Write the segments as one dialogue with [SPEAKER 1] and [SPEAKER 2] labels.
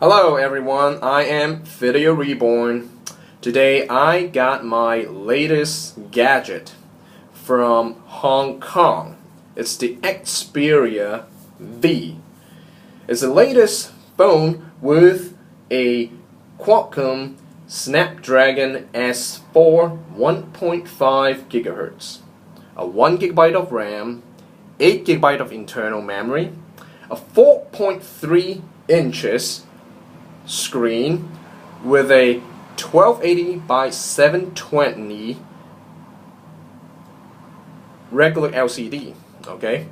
[SPEAKER 1] Hello everyone, I am Video Reborn. Today I got my latest gadget from Hong Kong. It's the Xperia V. It's the latest phone with a Qualcomm Snapdragon S4 1.5 GHz, a 1 GB of RAM, 8 GB of internal memory, a 4.3 inches screen with a 1280 by 720 regular LCD. Okay,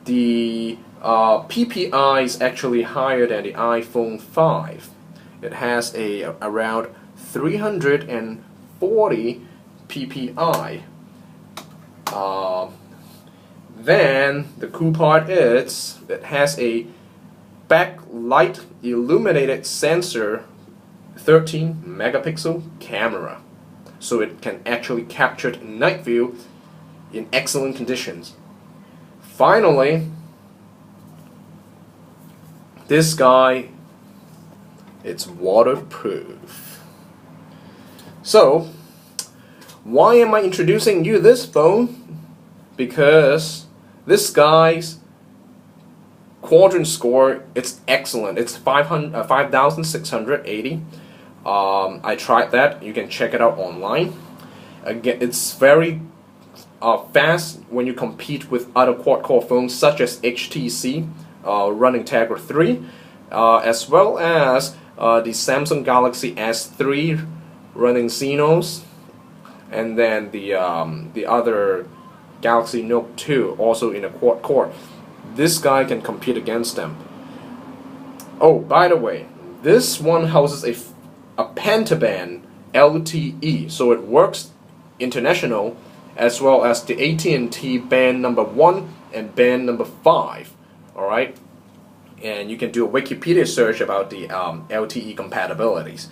[SPEAKER 1] the PPI is actually higher than the iPhone 5. It has around 340 PPI. Then the cool part is it has a backlight illuminated sensor, 13 megapixel camera, so it can actually capture night view in excellent conditions. Finally, this guy, it's waterproof. So why am I introducing you this phone? Because this guy's quadrant score, it's excellent. It's 5,680. I tried that. You can check it out online. Again, it's very fast when you compete with other quad-core phones such as HTC running Tegra 3, as well as the Samsung Galaxy S3 running Xenos, and then the other Galaxy Note 2 also in a quad-core. This guy can compete against them. Oh, by the way, this one houses a pentaband LTE, so it works international as well as the AT&T band number 1 and band number 5. Alright? And you can do a Wikipedia search about the LTE compatibilities.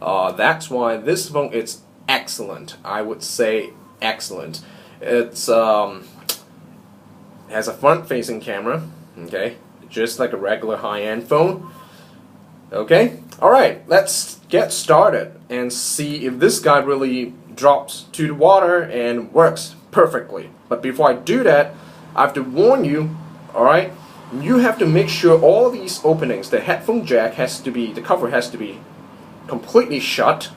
[SPEAKER 1] That's why this phone is excellent. I would say excellent. It's has a front-facing camera, okay, just like a regular high-end phone. Okay, alright, let's get started and see if this guy really drops to the water and works perfectly. But before I do that, I have to warn you, alright, you have to make sure all these openings, the headphone jack has to be, the cover has to be completely shut.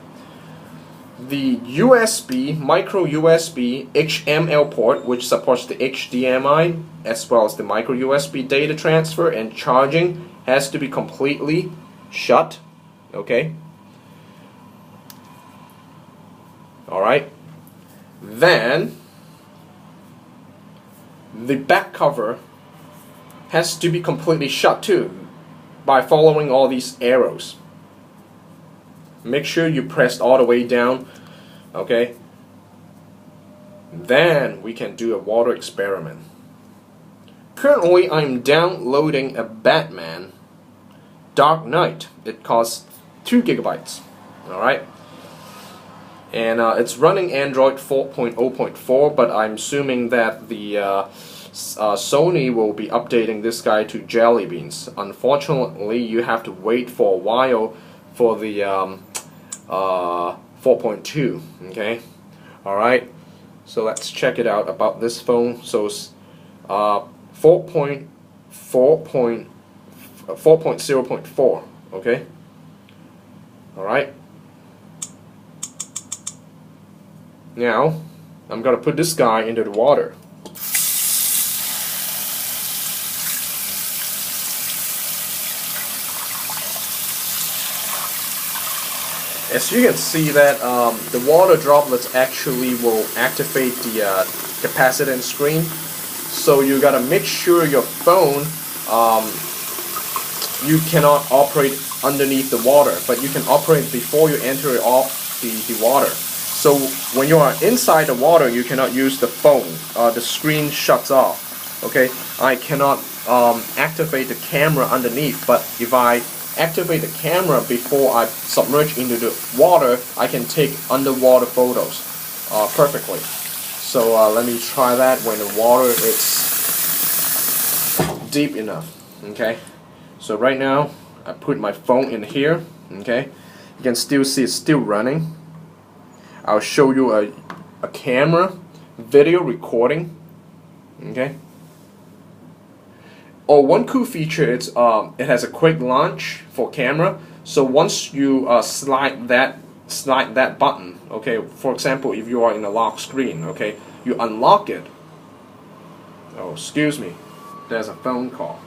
[SPEAKER 1] The USB, micro USB HML port, which supports the HDMI as well as the micro USB data transfer and charging, has to be completely shut. Okay. Alright. Then the back cover has to be completely shut too by following all these arrows. Make sure you press all the way down, okay? Then we can do a water experiment. Currently, I'm downloading a Batman Dark Knight. It costs 2 gigabytes, alright? And it's running Android 4.0.4, but I'm assuming that the Sony will be updating this guy to Jelly Beans. Unfortunately, you have to wait for a while for the 4.2. okay, alright, so let's check it out about this phone. So 4.0.4, okay, alright. Now I'm gonna put this guy into the water. As you can see that the water droplets actually will activate the capacitance screen, so you gotta make sure your phone, you cannot operate underneath the water, but you can operate before you enter the water. So when you are inside the water, you cannot use the phone. The screen shuts off. Okay, I cannot activate the camera underneath, but if I activate the camera before I submerge into the water, I can take underwater photos perfectly. So let me try that when the water is deep enough. Okay, so right now I put my phone in here. Okay, you can still see it's still running. I'll show you a camera video recording. Okay. Oh, one cool feature is it has a quick launch for camera. So once you slide that button, okay. For example, if you are in a lock screen, okay, you unlock it. Oh, excuse me. There's a phone call.